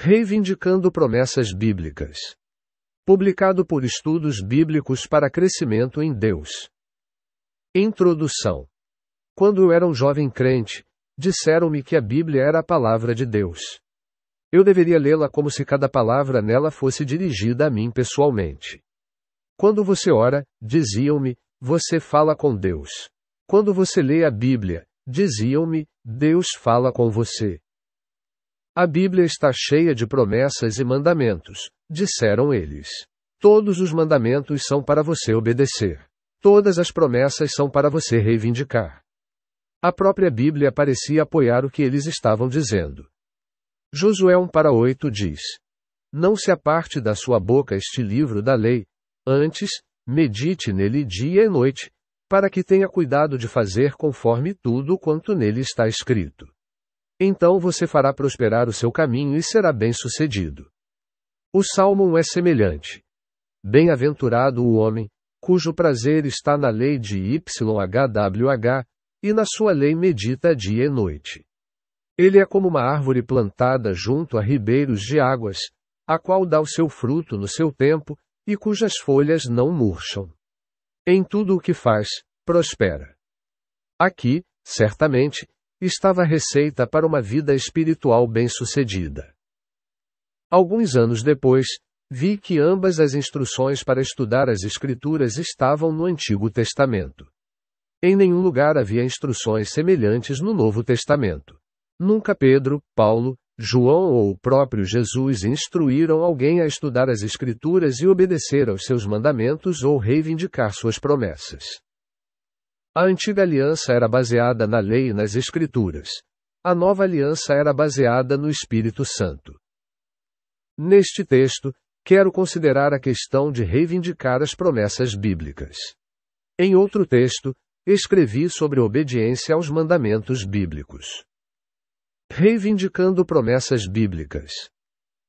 Reivindicando promessas bíblicas. Publicado por Estudos Bíblicos para Crescimento em Deus. Introdução. Quando eu era um jovem crente, disseram-me que a Bíblia era a palavra de Deus. Eu deveria lê-la como se cada palavra nela fosse dirigida a mim pessoalmente. Quando você ora, diziam-me, você fala com Deus. Quando você lê a Bíblia, diziam-me, Deus fala com você. A Bíblia está cheia de promessas e mandamentos, disseram eles. Todos os mandamentos são para você obedecer. Todas as promessas são para você reivindicar. A própria Bíblia parecia apoiar o que eles estavam dizendo. Josué 1:8 diz: Não se aparte da sua boca este livro da lei, antes, medite nele dia e noite, para que tenha cuidado de fazer conforme tudo quanto nele está escrito. Então você fará prosperar o seu caminho e será bem-sucedido. O Salmo 1 é semelhante. Bem-aventurado o homem, cujo prazer está na lei de YHWH, e na sua lei medita dia e noite. Ele é como uma árvore plantada junto a ribeiros de águas, a qual dá o seu fruto no seu tempo, e cujas folhas não murcham. Em tudo o que faz, prospera. Aqui, certamente, estava a receita para uma vida espiritual bem-sucedida. Alguns anos depois, vi que ambas as instruções para estudar as Escrituras estavam no Antigo Testamento. Em nenhum lugar havia instruções semelhantes no Novo Testamento. Nunca Pedro, Paulo, João ou o próprio Jesus instruíram alguém a estudar as Escrituras e obedecer aos seus mandamentos ou reivindicar suas promessas. A antiga aliança era baseada na lei e nas Escrituras. A nova aliança era baseada no Espírito Santo. Neste texto, quero considerar a questão de reivindicar as promessas bíblicas. Em outro texto, escrevi sobre a obediência aos mandamentos bíblicos. Reivindicando promessas bíblicas.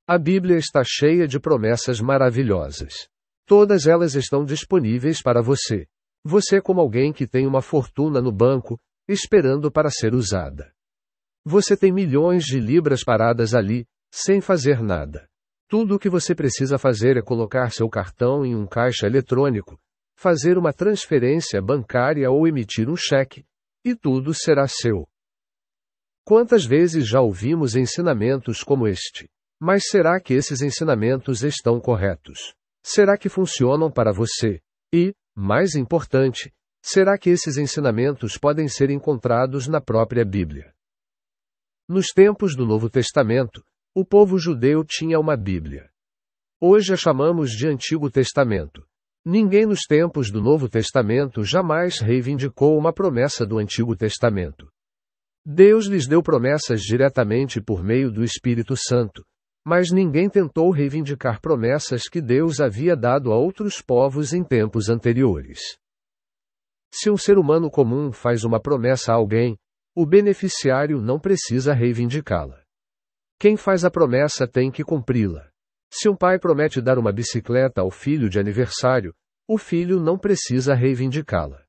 A Bíblia está cheia de promessas maravilhosas. Todas elas estão disponíveis para você. Você como alguém que tem uma fortuna no banco, esperando para ser usada. Você tem milhões de libras paradas ali, sem fazer nada. Tudo o que você precisa fazer é colocar seu cartão em um caixa eletrônico, fazer uma transferência bancária ou emitir um cheque, e tudo será seu. Quantas vezes já ouvimos ensinamentos como este? Mas será que esses ensinamentos estão corretos? Será que funcionam para você? E, mais importante, será que esses ensinamentos podem ser encontrados na própria Bíblia? Nos tempos do Novo Testamento, o povo judeu tinha uma Bíblia. Hoje a chamamos de Antigo Testamento. Ninguém nos tempos do Novo Testamento jamais reivindicou uma promessa do Antigo Testamento. Deus lhes deu promessas diretamente por meio do Espírito Santo, mas ninguém tentou reivindicar promessas que Deus havia dado a outros povos em tempos anteriores. Se um ser humano comum faz uma promessa a alguém, o beneficiário não precisa reivindicá-la. Quem faz a promessa tem que cumpri-la. Se um pai promete dar uma bicicleta ao filho de aniversário, o filho não precisa reivindicá-la.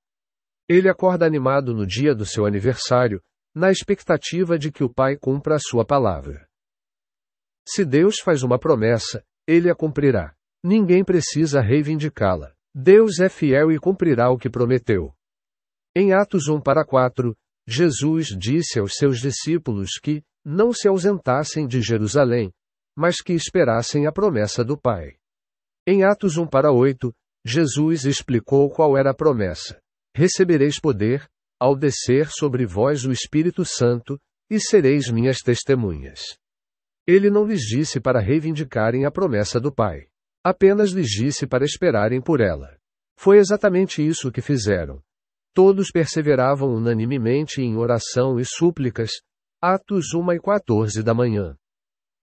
Ele acorda animado no dia do seu aniversário, na expectativa de que o pai cumpra a sua palavra. Se Deus faz uma promessa, ele a cumprirá. Ninguém precisa reivindicá-la. Deus é fiel e cumprirá o que prometeu. Em Atos 1:4, Jesus disse aos seus discípulos que não se ausentassem de Jerusalém, mas que esperassem a promessa do Pai. Em Atos 1:8, Jesus explicou qual era a promessa. Recebereis poder, ao descer sobre vós o Espírito Santo, e sereis minhas testemunhas. Ele não lhes disse para reivindicarem a promessa do Pai. Apenas lhes disse para esperarem por ela. Foi exatamente isso que fizeram. Todos perseveravam unanimemente em oração e súplicas, Atos 1:14 da manhã.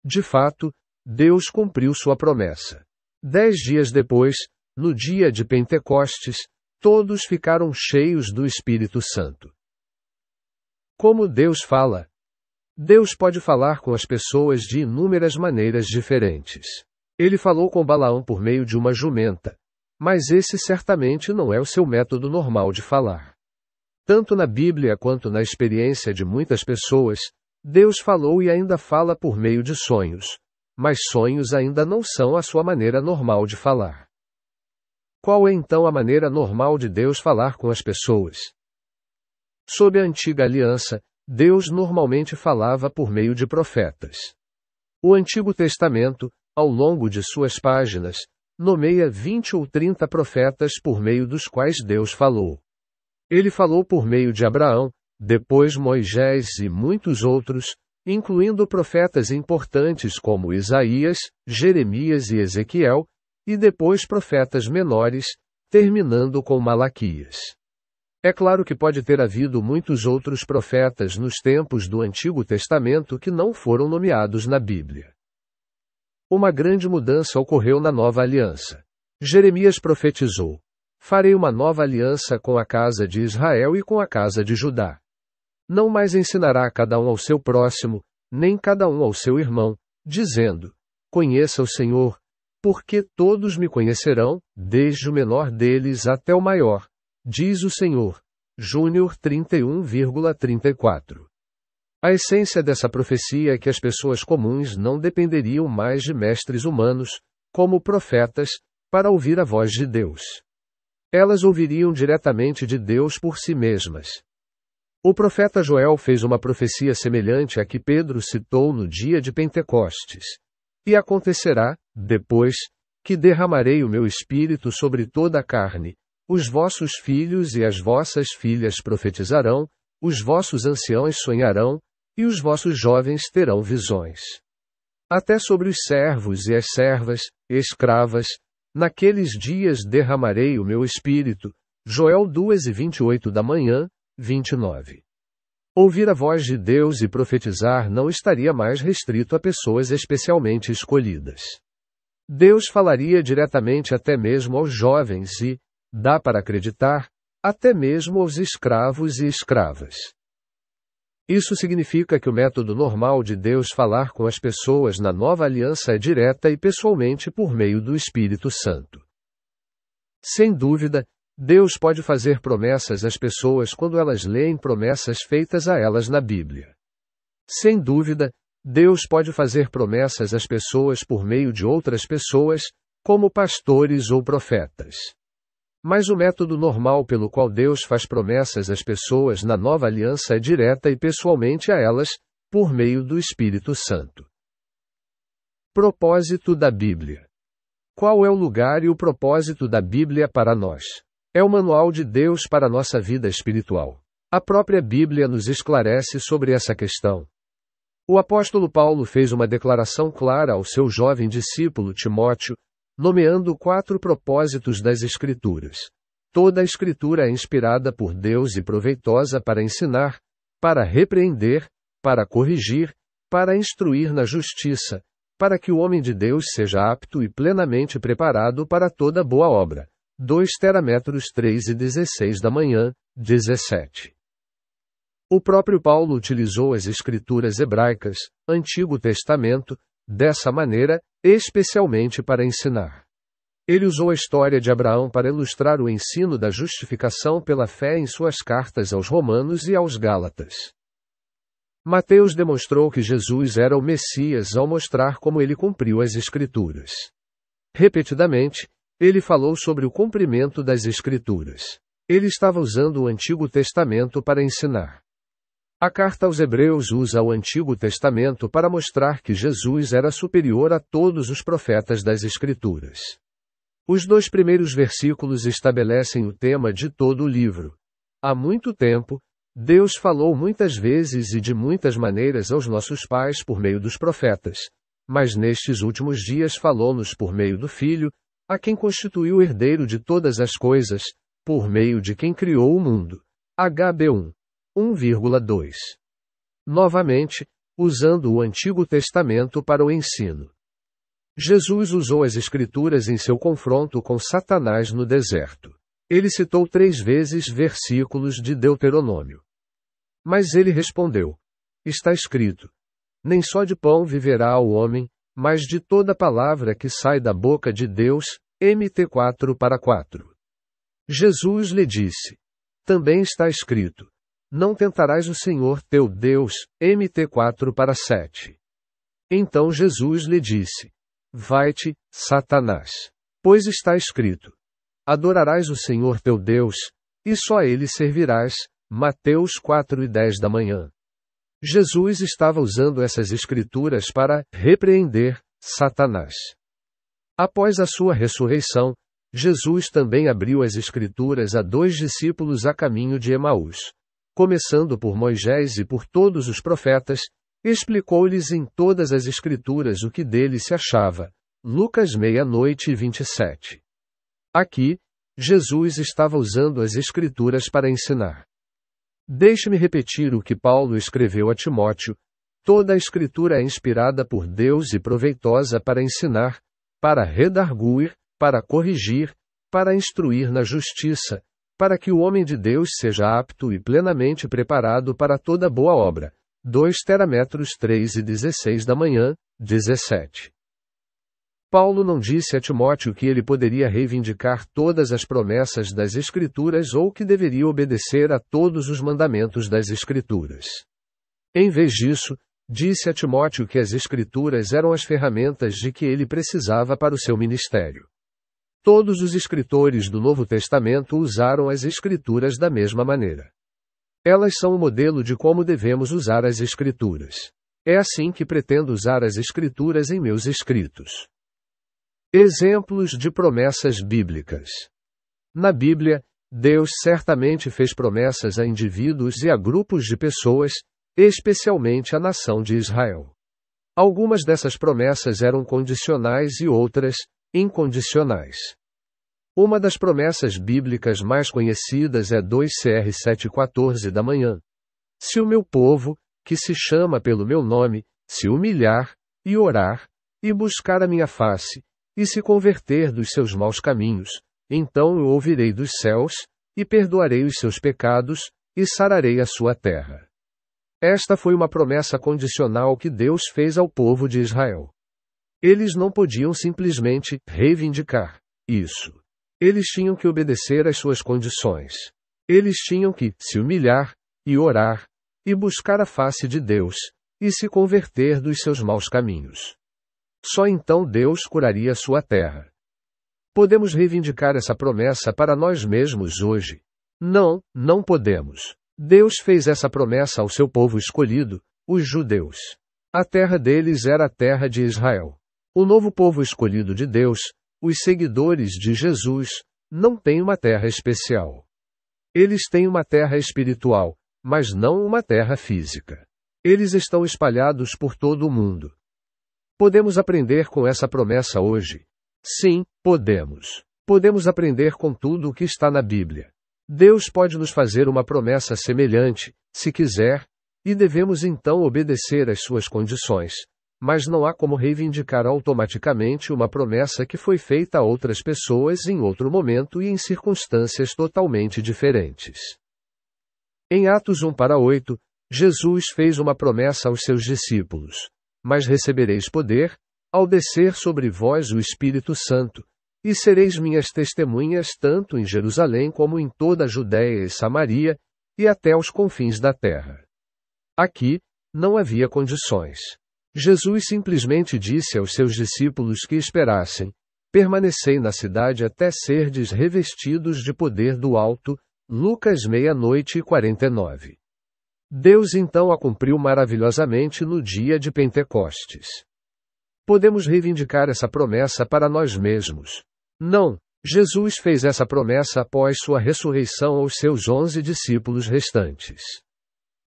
De fato, Deus cumpriu sua promessa. 10 dias depois, no dia de Pentecostes, todos ficaram cheios do Espírito Santo. Como Deus fala? Deus pode falar com as pessoas de inúmeras maneiras diferentes. Ele falou com Balaão por meio de uma jumenta, mas esse certamente não é o seu método normal de falar. Tanto na Bíblia quanto na experiência de muitas pessoas, Deus falou e ainda fala por meio de sonhos, mas sonhos ainda não são a sua maneira normal de falar. Qual é então a maneira normal de Deus falar com as pessoas? Sob a antiga aliança, Deus normalmente falava por meio de profetas. O Antigo Testamento, ao longo de suas páginas, nomeia 20 ou 30 profetas por meio dos quais Deus falou. Ele falou por meio de Abraão, depois Moisés e muitos outros, incluindo profetas importantes como Isaías, Jeremias e Ezequiel, e depois profetas menores, terminando com Malaquias. É claro que pode ter havido muitos outros profetas nos tempos do Antigo Testamento que não foram nomeados na Bíblia. Uma grande mudança ocorreu na nova aliança. Jeremias profetizou: "Farei uma nova aliança com a casa de Israel e com a casa de Judá. Não mais ensinará cada um ao seu próximo, nem cada um ao seu irmão, dizendo: Conheça o Senhor, porque todos me conhecerão, desde o menor deles até o maior, diz o Senhor." Júnior 31,34. A essência dessa profecia é que as pessoas comuns não dependeriam mais de mestres humanos, como profetas, para ouvir a voz de Deus. Elas ouviriam diretamente de Deus por si mesmas. O profeta Joel fez uma profecia semelhante à que Pedro citou no dia de Pentecostes. E acontecerá, depois, que derramarei o meu espírito sobre toda a carne. Os vossos filhos e as vossas filhas profetizarão, os vossos anciãos sonharão, e os vossos jovens terão visões. Até sobre os servos e as servas, escravas, naqueles dias derramarei o meu espírito. Joel 2:28 da manhã, 29. Ouvir a voz de Deus e profetizar não estaria mais restrito a pessoas especialmente escolhidas. Deus falaria diretamente até mesmo aos jovens e, dá para acreditar, até mesmo aos escravos e escravas. Isso significa que o método normal de Deus falar com as pessoas na nova aliança é direta e pessoalmente por meio do Espírito Santo. Sem dúvida, Deus pode fazer promessas às pessoas quando elas leem promessas feitas a elas na Bíblia. Sem dúvida, Deus pode fazer promessas às pessoas por meio de outras pessoas, como pastores ou profetas. Mas o método normal pelo qual Deus faz promessas às pessoas na nova aliança é direta e pessoalmente a elas, por meio do Espírito Santo. Propósito da Bíblia. Qual é o lugar e o propósito da Bíblia para nós? É o manual de Deus para a nossa vida espiritual. A própria Bíblia nos esclarece sobre essa questão. O apóstolo Paulo fez uma declaração clara ao seu jovem discípulo Timóteo, nomeando 4 propósitos das Escrituras. Toda a Escritura é inspirada por Deus e proveitosa para ensinar, para repreender, para corrigir, para instruir na justiça, para que o homem de Deus seja apto e plenamente preparado para toda boa obra. 2 Terámetros 3:16 da manhã, 17. O próprio Paulo utilizou as Escrituras hebraicas, Antigo Testamento, dessa maneira, especialmente para ensinar. Ele usou a história de Abraão para ilustrar o ensino da justificação pela fé em suas cartas aos Romanos e aos Gálatas. Mateus demonstrou que Jesus era o Messias ao mostrar como ele cumpriu as Escrituras. Repetidamente, ele falou sobre o cumprimento das Escrituras. Ele estava usando o Antigo Testamento para ensinar. A carta aos Hebreus usa o Antigo Testamento para mostrar que Jesus era superior a todos os profetas das Escrituras. Os 2 primeiros versículos estabelecem o tema de todo o livro. Há muito tempo, Deus falou muitas vezes e de muitas maneiras aos nossos pais por meio dos profetas, mas nestes últimos dias falou-nos por meio do Filho, a quem constituiu o herdeiro de todas as coisas, por meio de quem criou o mundo. HB 1,2. Novamente, usando o Antigo Testamento para o ensino. Jesus usou as Escrituras em seu confronto com Satanás no deserto. Ele citou 3 vezes versículos de Deuteronômio. Mas ele respondeu: está escrito: nem só de pão viverá o homem, mas de toda palavra que sai da boca de Deus. MT 4:4. Jesus lhe disse: também está escrito: não tentarás o Senhor teu Deus. MT 4:7. Então Jesus lhe disse: Vai-te, Satanás. Pois está escrito: Adorarás o Senhor teu Deus, e só a ele servirás. Mateus 4:10 da manhã. Jesus estava usando essas escrituras para repreender Satanás. Após a sua ressurreição, Jesus também abriu as escrituras a 2 discípulos a caminho de Emaús. Começando por Moisés e por todos os profetas, explicou-lhes em todas as escrituras o que dele se achava. Lucas 00:27. Aqui, Jesus estava usando as escrituras para ensinar. Deixe-me repetir o que Paulo escreveu a Timóteo: toda a escritura é inspirada por Deus e proveitosa para ensinar, para redarguir, para corrigir, para instruir na justiça, para que o homem de Deus seja apto e plenamente preparado para toda boa obra. 2 Terámetros 3:16 da manhã, 17. Paulo não disse a Timóteo que ele poderia reivindicar todas as promessas das Escrituras ou que deveria obedecer a todos os mandamentos das Escrituras. Em vez disso, disse a Timóteo que as Escrituras eram as ferramentas de que ele precisava para o seu ministério. Todos os escritores do Novo Testamento usaram as Escrituras da mesma maneira. Elas são o modelo de como devemos usar as Escrituras. É assim que pretendo usar as Escrituras em meus escritos. Exemplos de promessas bíblicas. Na Bíblia, Deus certamente fez promessas a indivíduos e a grupos de pessoas, especialmente à nação de Israel. Algumas dessas promessas eram condicionais e outras, incondicionais. Uma das promessas bíblicas mais conhecidas é 2 Cr 7:14 da manhã. Se o meu povo, que se chama pelo meu nome, se humilhar, e orar, e buscar a minha face, e se converter dos seus maus caminhos, então eu ouvirei dos céus, e perdoarei os seus pecados, e sararei a sua terra. Esta foi uma promessa condicional que Deus fez ao povo de Israel. Eles não podiam simplesmente reivindicar isso. Eles tinham que obedecer às suas condições. Eles tinham que se humilhar, e orar, e buscar a face de Deus, e se converter dos seus maus caminhos. Só então Deus curaria sua terra. Podemos reivindicar essa promessa para nós mesmos hoje? Não, não podemos. Deus fez essa promessa ao seu povo escolhido, os judeus. A terra deles era a terra de Israel. O novo povo escolhido de Deus, os seguidores de Jesus, não tem uma terra especial. Eles têm uma terra espiritual, mas não uma terra física. Eles estão espalhados por todo o mundo. Podemos aprender com essa promessa hoje? Sim, podemos. Podemos aprender com tudo o que está na Bíblia. Deus pode nos fazer uma promessa semelhante, se quiser, e devemos então obedecer às suas condições. Mas não há como reivindicar automaticamente uma promessa que foi feita a outras pessoas em outro momento e em circunstâncias totalmente diferentes. Em Atos 1:8, Jesus fez uma promessa aos seus discípulos: mas recebereis poder, ao descer sobre vós o Espírito Santo, e sereis minhas testemunhas tanto em Jerusalém como em toda a Judéia e Samaria, e até aos confins da terra. Aqui, não havia condições. Jesus simplesmente disse aos seus discípulos que esperassem: permanecei na cidade até serdes revestidos de poder do alto. Lucas 00:49. Deus então a cumpriu maravilhosamente no dia de Pentecostes. Podemos reivindicar essa promessa para nós mesmos? Não. Jesus fez essa promessa após sua ressurreição aos seus 11 discípulos restantes.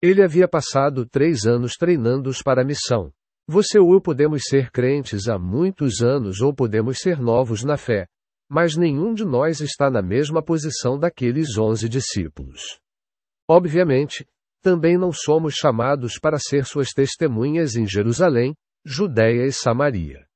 Ele havia passado 3 anos treinando-os para a missão. Você ou eu podemos ser crentes há muitos anos ou podemos ser novos na fé, mas nenhum de nós está na mesma posição daqueles 11 discípulos. Obviamente, também não somos chamados para ser suas testemunhas em Jerusalém, Judéia e Samaria.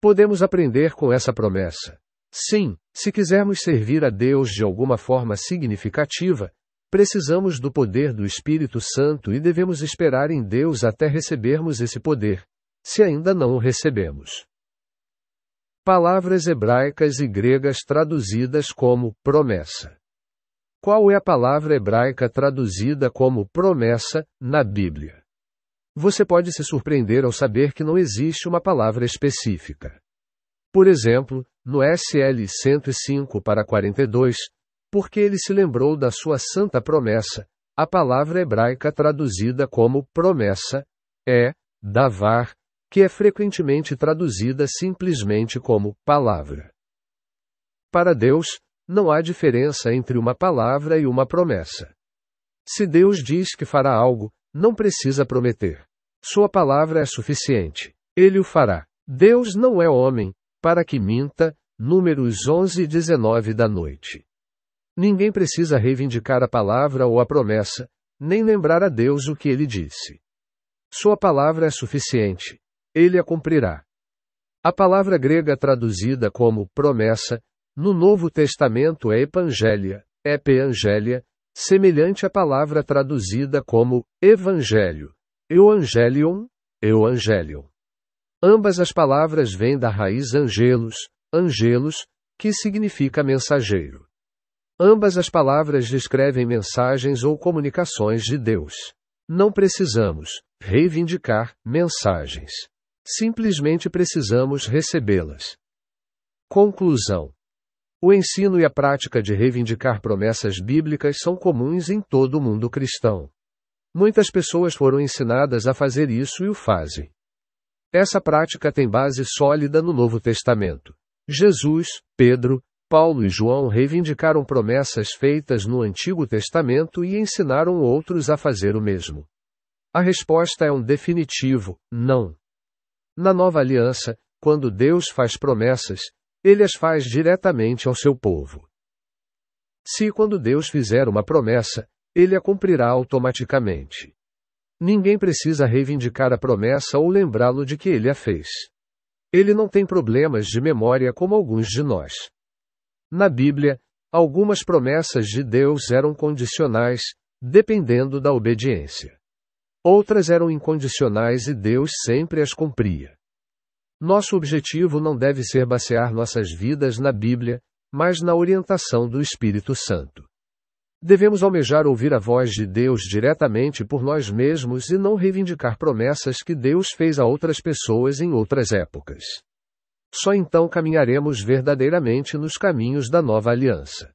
Podemos aprender com essa promessa? Sim, se quisermos servir a Deus de alguma forma significativa, precisamos do poder do Espírito Santo e devemos esperar em Deus até recebermos esse poder, se ainda não o recebemos. Palavras hebraicas e gregas traduzidas como promessa. Qual é a palavra hebraica traduzida como promessa na Bíblia? Você pode se surpreender ao saber que não existe uma palavra específica. Por exemplo, no SL 105/42, porque ele se lembrou da sua santa promessa, a palavra hebraica traduzida como promessa é davar, que é frequentemente traduzida simplesmente como palavra. Para Deus, não há diferença entre uma palavra e uma promessa. Se Deus diz que fará algo, não precisa prometer. Sua palavra é suficiente. Ele o fará. Deus não é homem, para que minta. Números 11:19 da noite. Ninguém precisa reivindicar a palavra ou a promessa, nem lembrar a Deus o que ele disse. Sua palavra é suficiente. Ele a cumprirá. A palavra grega traduzida como promessa, no Novo Testamento é epangelia, epeangelia, semelhante à palavra traduzida como evangelho, euangelion, euangelion. Ambas as palavras vêm da raiz angelos, angelos, que significa mensageiro. Ambas as palavras descrevem mensagens ou comunicações de Deus. Não precisamos reivindicar mensagens. Simplesmente precisamos recebê-las. Conclusão. O ensino e a prática de reivindicar promessas bíblicas são comuns em todo o mundo cristão. Muitas pessoas foram ensinadas a fazer isso e o fazem. Essa prática tem base sólida no Novo Testamento. Jesus, Pedro, Paulo e João reivindicaram promessas feitas no Antigo Testamento e ensinaram outros a fazer o mesmo. A resposta é um definitivo não. Na Nova Aliança, quando Deus faz promessas, Ele as faz diretamente ao seu povo. Se quando Deus fizer uma promessa, Ele a cumprirá automaticamente. Ninguém precisa reivindicar a promessa ou lembrá-lo de que Ele a fez. Ele não tem problemas de memória como alguns de nós. Na Bíblia, algumas promessas de Deus eram condicionais, dependendo da obediência. Outras eram incondicionais e Deus sempre as cumpria. Nosso objetivo não deve ser basear nossas vidas na Bíblia, mas na orientação do Espírito Santo. Devemos almejar ouvir a voz de Deus diretamente por nós mesmos e não reivindicar promessas que Deus fez a outras pessoas em outras épocas. Só então caminharemos verdadeiramente nos caminhos da nova aliança.